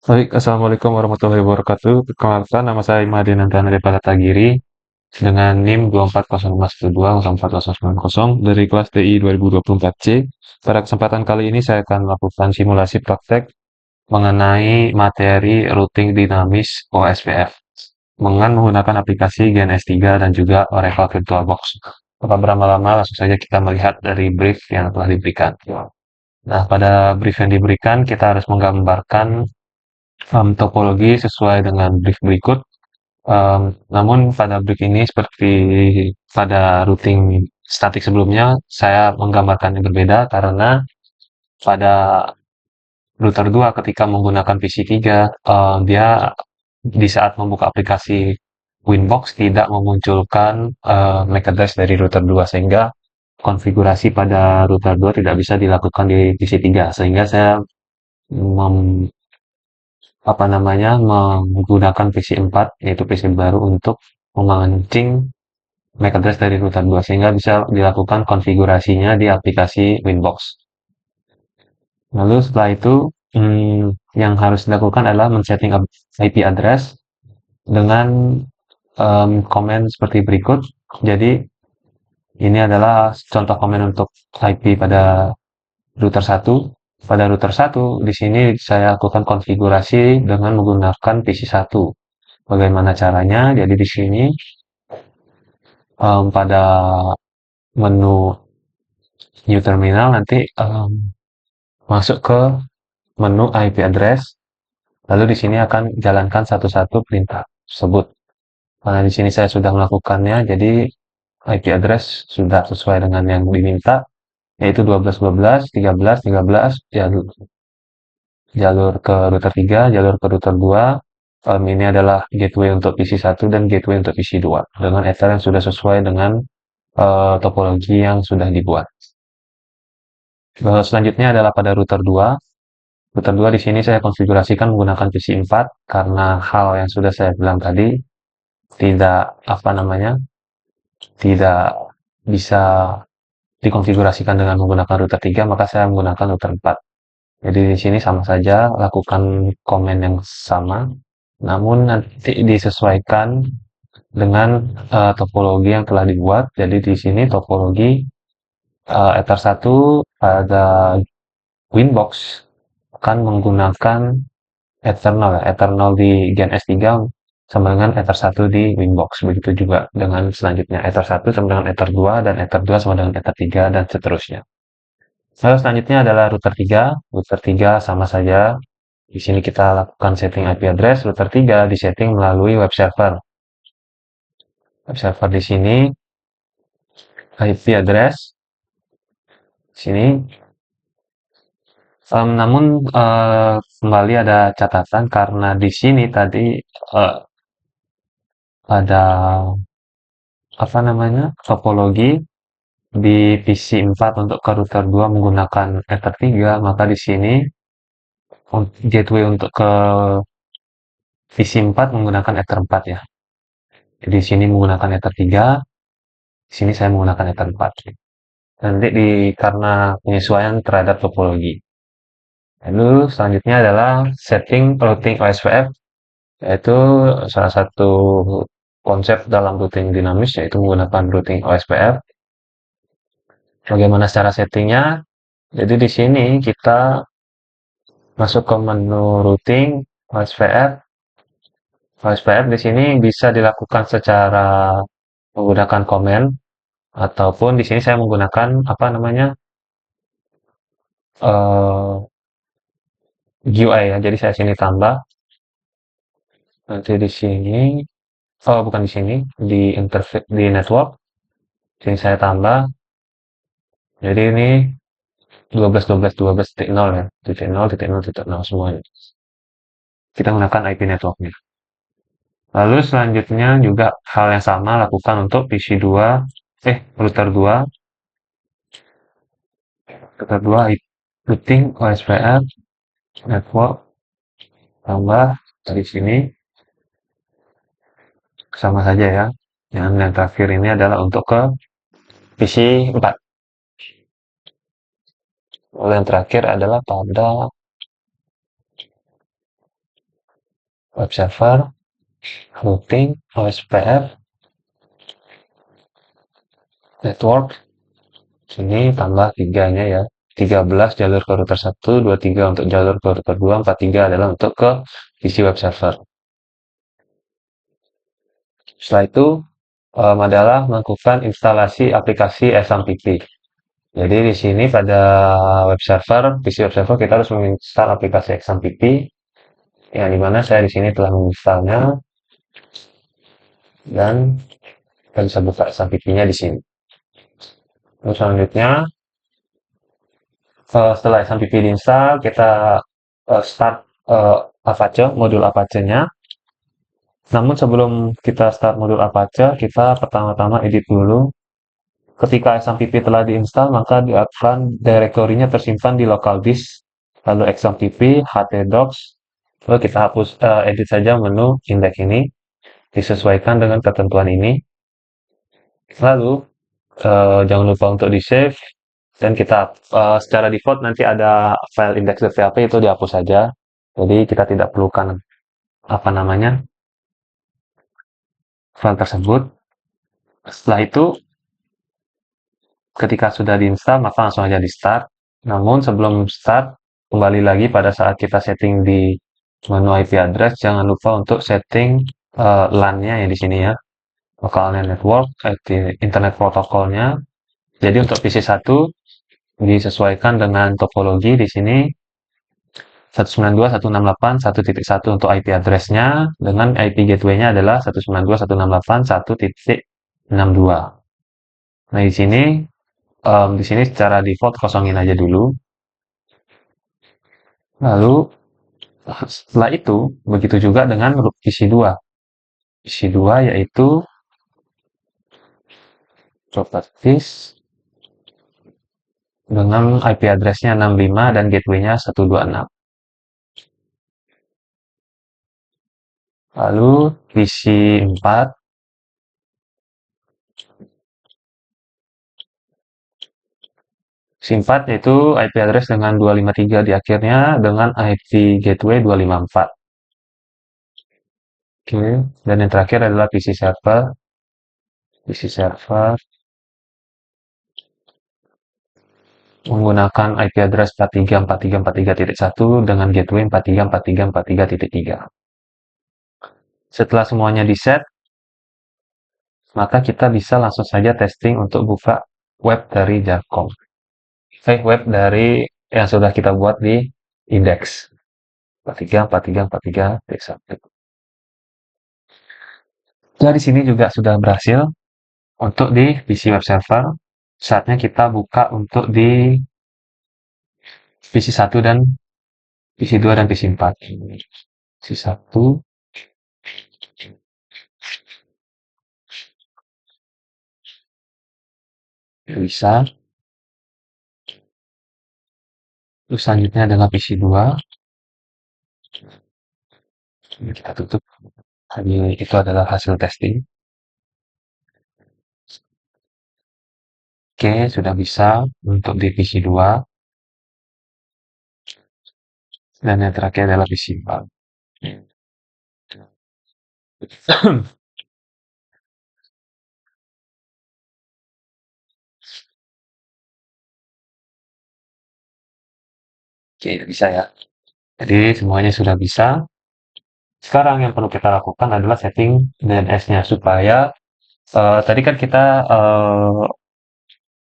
Baik, assalamualaikum warahmatullahi wabarakatuh. Perkenalkan, nama saya Imadi Nandana Depala Tagiri dengan NIM 2405120490 dari kelas TI 2024C. Pada kesempatan kali ini saya akan melakukan simulasi praktek mengenai materi routing dinamis OSPF dengan menggunakan aplikasi GNS3 dan juga Oracle VirtualBox. Tanpa berlama-lama, langsung saja kita melihat dari brief yang telah diberikan. Nah, pada brief yang diberikan, kita harus menggambarkan topologi sesuai dengan brief berikut. Namun pada brief ini seperti pada routing statik sebelumnya, saya menggambarkan yang berbeda karena pada router 2 ketika menggunakan PC3, dia di saat membuka aplikasi Winbox tidak memunculkan MAC address dari router 2 sehingga konfigurasi pada router 2 tidak bisa dilakukan di PC3 sehingga saya mem apa namanya, menggunakan PC4, yaitu PC baru untuk memancing MAC address dari router 2 sehingga bisa dilakukan konfigurasinya di aplikasi Winbox. Lalu setelah itu, yang harus dilakukan adalah men-setting IP address dengan komen seperti berikut. Jadi, ini adalah contoh komen untuk IP pada router 1. Pada router 1, di sini saya lakukan konfigurasi dengan menggunakan PC1. Bagaimana caranya? Jadi di sini pada menu New Terminal nanti masuk ke menu IP address, lalu di sini akan jalankan satu-satu perintah tersebut. Karena di sini saya sudah melakukannya, jadi IP address sudah sesuai dengan yang diminta, yaitu 12.12, 13, 13, jalur, jalur ke router 3, jalur ke router 2. Ini adalah gateway untuk PC1 dan gateway untuk PC2 dengan ether yang sudah sesuai dengan topologi yang sudah dibuat. Selanjutnya adalah pada router 2. Router 2 di sini saya konfigurasikan menggunakan PC4 karena hal yang sudah saya bilang tadi tidak apa namanya tidak bisa dikonfigurasikan dengan menggunakan router 3, maka saya menggunakan router 4. Jadi di sini sama saja lakukan komen yang sama, namun nanti disesuaikan dengan topologi yang telah dibuat. Jadi di sini topologi Ether 1 pada Winbox akan menggunakan Eternal ya. Eternal di Gen S3 sama dengan Ether 1 di Winbox. Begitu juga dengan selanjutnya. Ether 1 sama dengan Ether 2 dan Ether 2 sama dengan Ether 3 dan seterusnya. Lalu selanjutnya adalah router 3. Router 3 sama saja. Di sini kita lakukan setting IP address. Router 3 disetting melalui web server. Web server di sini IP address sini. Namun kembali ada catatan karena di sini tadi ada apa namanya topologi di PC4 untuk ke router 2 menggunakan Ether 3, maka di sini gateway untuk ke PC4 menggunakan Ether 4 ya. Jadi di sini menggunakan Ether 3, di sini saya menggunakan Ether 4. Nanti karena penyesuaian terhadap topologi. Lalu selanjutnya adalah setting routing OSPF, yaitu salah satu konsep dalam routing dinamis yaitu menggunakan routing OSPF. Bagaimana cara settingnya? Jadi di sini kita masuk ke menu routing OSPF. OSPF di sini bisa dilakukan secara menggunakan komen ataupun di sini saya menggunakan apa namanya GUI ya. Jadi saya sini tambah nanti di sini bukan di sini di interface di network. Sini saya tambah. Jadi ini 12.12.12.0 ya. Titik 0, titik 0, titik 0 semuanya. Kita menggunakan IP networknya. Lalu selanjutnya juga hal yang sama lakukan untuk PC2, router 2, router 2 routing OSPF network tambah dari sini sama saja ya. Yang terakhir ini adalah untuk ke PC4. Lalu yang terakhir adalah pada web server, routing, OSPF, network, sini tambah tiganya ya. 13 jalur ke router 1, 23 untuk jalur ke router 2, 43 adalah untuk ke PC web server. Setelah itu adalah melakukan instalasi aplikasi SMTP. Jadi di sini pada web server, PC web server kita harus menginstal aplikasi XMPP yang dimana saya di sini telah menginstalnya dan kita bisa buka XMPP-nya di sini. Terus selanjutnya setelah XMPP diinstal, kita start Apache, modul Apache-nya. Namun sebelum kita start modul Apache, kita pertama-tama edit dulu. Ketika XMPP telah diinstal, maka akan direktorinya tersimpan di local disk, lalu XMPP, htdocs, lalu kita hapus edit saja menu index ini, disesuaikan dengan ketentuan ini. Lalu jangan lupa untuk di save dan kita secara default nanti ada file index.php itu dihapus saja. Jadi kita tidak perlukan apa namanya file tersebut. Setelah itu ketika sudah diinstal maka langsung aja di start. Namun sebelum start kembali lagi pada saat kita setting di menu IP address jangan lupa untuk setting LAN-nya yang di sini ya. Local network, internet protokolnya. Jadi untuk PC1 disesuaikan dengan topologi di sini 192.168.1.1 untuk IP address-nya dengan IP gateway-nya adalah 192.168.1.62. Nah, di sini secara default kosongin aja dulu. Lalu setelah itu begitu juga dengan PC2. PC2 yaitu properties dengan IP address-nya 65 dan gateway-nya 126. Lalu PC4 SIM4 yaitu IP address dengan 253 di akhirnya dengan IP gateway 254. Oke, dan yang terakhir adalah PC server. PC server menggunakan IP address 434343.1 dengan gateway 434343.3. Setelah semuanya di set, maka kita bisa langsung saja testing untuk buka web dari Jarcom. Web dari yang sudah kita buat di index 434343.1. Nah, di sini juga sudah berhasil untuk di PC web server. Saatnya kita buka untuk di PC1 dan PC2 dan PC4. PC1 bisa. Terus selanjutnya adalah PC2. Ini kita tutup. Ini itu adalah hasil testing. Oke, sudah bisa untuk di PC2. Dan yang terakhir adalah PC4. Oke, bisa ya. Jadi semuanya sudah bisa. Sekarang yang perlu kita lakukan adalah setting DNS-nya supaya tadi kan kita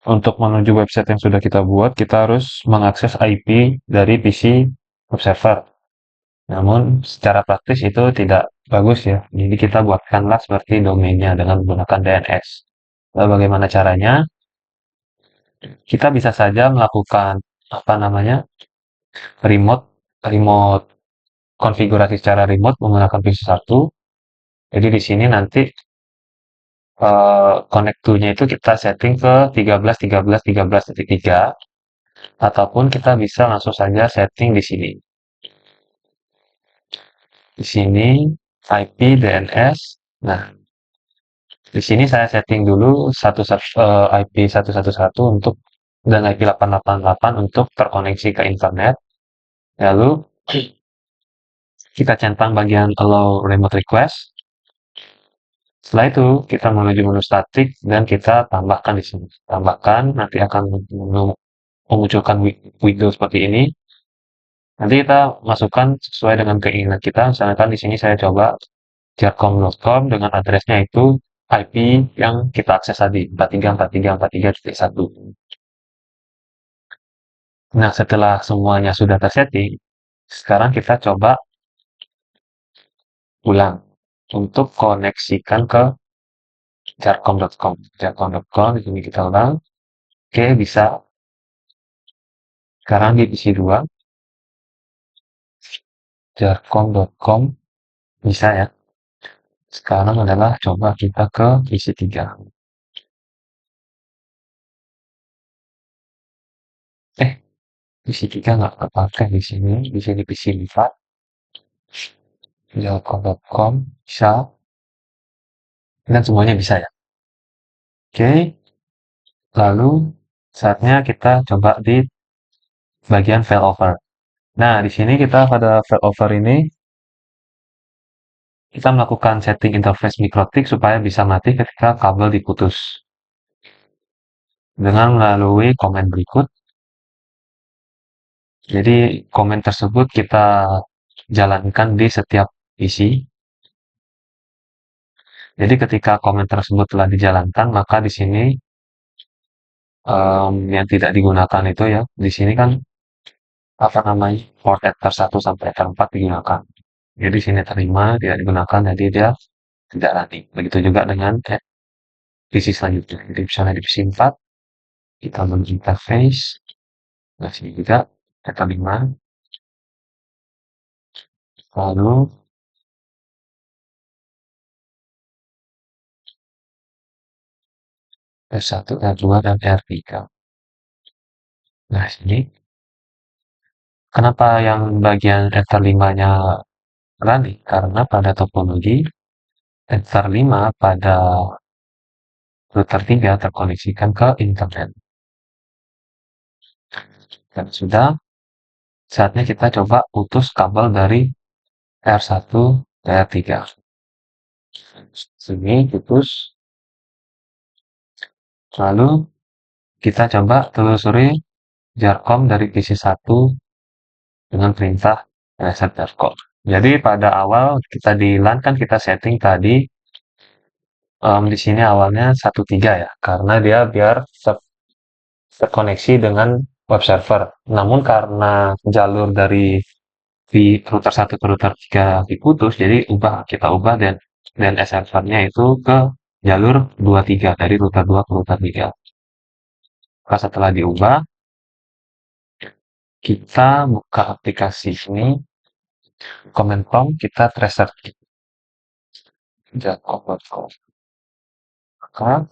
untuk menuju website yang sudah kita buat, kita harus mengakses IP dari PC web server. Namun secara praktis itu tidak bagus ya. Jadi kita buatkanlah seperti domainnya dengan menggunakan DNS. Lalu bagaimana caranya? Kita bisa saja melakukan apa namanya remote remote konfigurasi secara remote menggunakan PC1. Jadi di sini nanti connect to-nya itu kita setting ke 13.13.13.3 ataupun kita bisa langsung saja setting di sini. Di sini IP DNS. Nah, di sini saya setting dulu IP 111 untuk dan IP 888 untuk terkoneksi ke internet. Lalu kita centang bagian allow remote request. Setelah itu, kita menuju menu static dan kita tambahkan di sini. Tambahkan, nanti akan memunculkan window seperti ini. Nanti kita masukkan sesuai dengan keinginan kita. Misalkan di sini saya coba jarcom.com dengan addressnya itu IP yang kita akses tadi 434343.1. Nah, setelah semuanya sudah tersetting, sekarang kita coba ulang untuk koneksikan ke jarcom.com. Jarcom.com di sini kita ulang. Oke, bisa. Sekarang di PC 2, jarcom.com bisa ya. Sekarang adalah coba kita ke PC 3. Eh, PC 3 nggak kepakai di sini. Di sini PC 4. Jarcom.com bisa. Dan semuanya bisa ya. Oke, lalu saatnya kita coba di bagian failover. Nah, di sini kita pada failover ini kita melakukan setting interface mikrotik supaya bisa mati ketika kabel diputus. Dengan melalui komen berikut. Jadi komen tersebut kita jalankan di setiap isi. Jadi ketika komen tersebut telah dijalankan, maka di sini yang tidak digunakan itu ya, di sini kan apa namanya port ether 1 sampai ether 4 digunakan. Jadi sini terima tidak digunakan, jadi dia tidak running. Begitu juga dengan PC selanjutnya. Jadi misalnya di PC 4 kita menuju interface, nah sini juga ether 5, lalu R1, R2, dan R3. Nah, sini kenapa yang bagian ether 5-nya running? Karena pada topologi ether 5 pada router 3 terkoneksikan ke internet. Dan sudah saatnya kita coba putus kabel dari R1 ke R3. Sini putus. Lalu kita coba telusuri jarcom dari PC 1 dengan perintah reset jarcom. Jadi pada awal kita di LAN kan kita setting tadi di sini awalnya 1.3 ya, karena dia biar terkoneksi dengan web server. Namun karena jalur dari di router 1 ke router 3 diputus, jadi kita ubah dan DNS servernya itu ke jalur 23 dari router 2 ke router 3. Maka setelah diubah, kita buka aplikasi ini, comment prompt, kita tracer jacob.com. Maka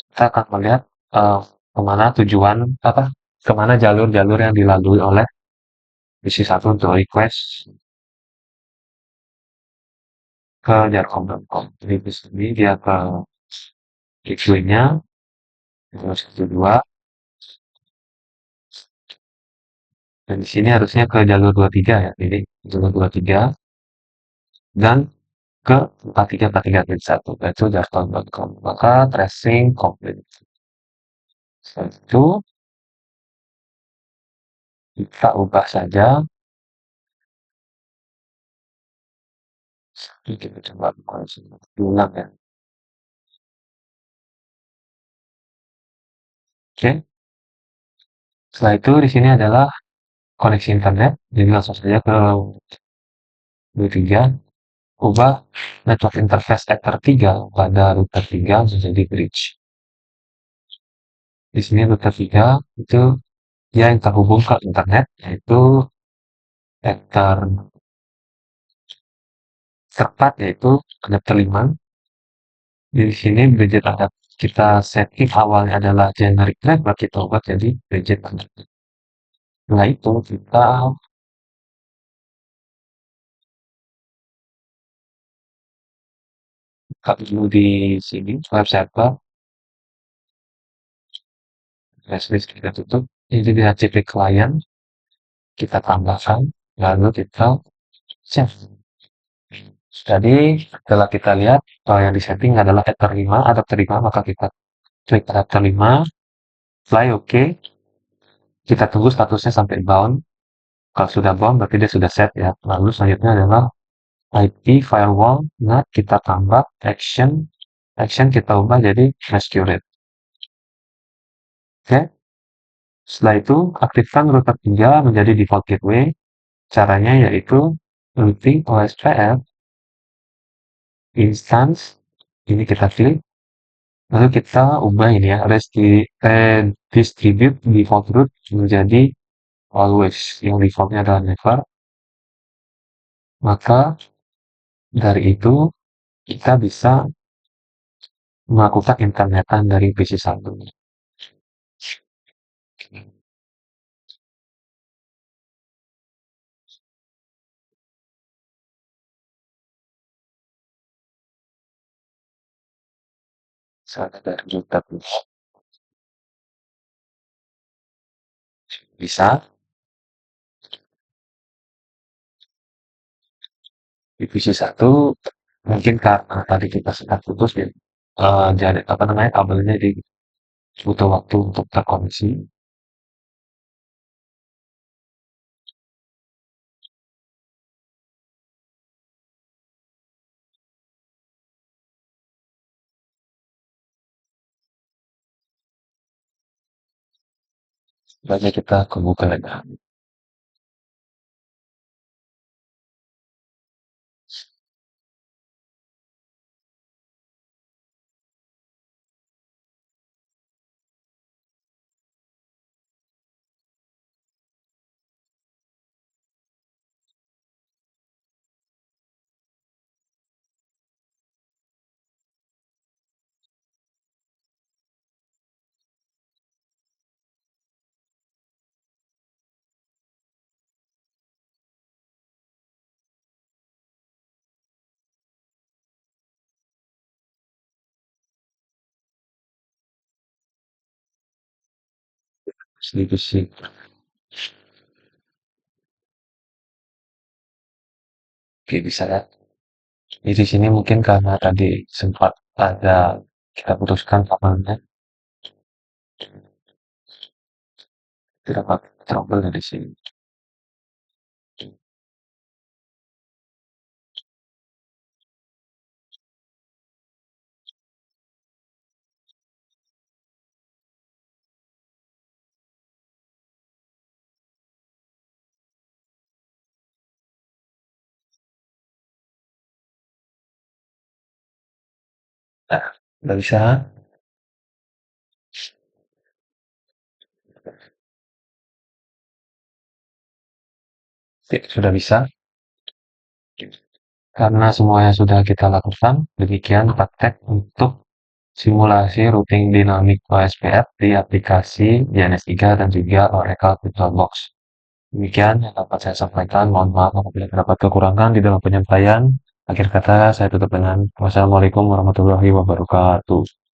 kita akan melihat kemana tujuan apa kemana jalur-jalur yang dilalui oleh misi satu untuk request ke jarcom.com. Jadi di sini dia ke gateway-nya, terus kedua, dan di sini harusnya ke jalur 23 ya. Jadi jalur 23 dan ke 4343.1 yaitu jarcom.com. Maka tracing complete. Setelah itu kita ubah saja. Ini kita coba ulang ya. Oke. Setelah itu di sini adalah koneksi internet. Jadi langsung saja ke 23, ubah network interface ether 3 pada router 3 menjadi bridge. Di sini router 3 itu dia yang terhubung ke internet, yaitu ether 4 yaitu adapter 5. Di sini bridge ada kita setting awalnya adalah generic network, kita ubah jadi bridge adapter. Setelah itu kita buka dulu di sini web server, flashdisk kita tutup. Ini di HCP client kita tambahkan, lalu kita Siap. Jadi, setelah kita lihat yang disetting adalah adapter 5, maka kita klik adapter 5, fly OK, kita tunggu statusnya sampai bound. Kalau sudah bound, berarti dia sudah set ya. Lalu selanjutnya adalah IP firewall, nah kita tambah action kita ubah jadi masquerade. Oke, setelah itu aktifkan router 3 menjadi default gateway. Caranya yaitu routing OSPF instance, ini kita klik, lalu kita ubah ini ya, redistribute default root menjadi always, yang defaultnya adalah never. Maka dari itu kita bisa melakukan internetan dari PC 1. Misalnya dari router bisa, di PC 1 mungkin karena tadi kita sempat putus ya, jadi apa namanya, kabelnya di butuh waktu untuk terkoneksi. Banyak kita ke Google aja. Sedikit sih. Oke, bisa ya. Di sini mungkin karena tadi sempat ada kita putuskan kabelnya, tidak pakai trouble di sini. Nah, udah bisa. Oke, sudah bisa. Karena semuanya sudah kita lakukan, demikian praktek untuk simulasi routing dinamik OSPF di aplikasi DNS3 dan juga Oracle VirtualBox. Demikian yang dapat saya sampaikan. Mohon maaf apabila terdapat kekurangan di dalam penyampaian. Akhir kata, saya tutup dengan wassalamualaikum warahmatullahi wabarakatuh.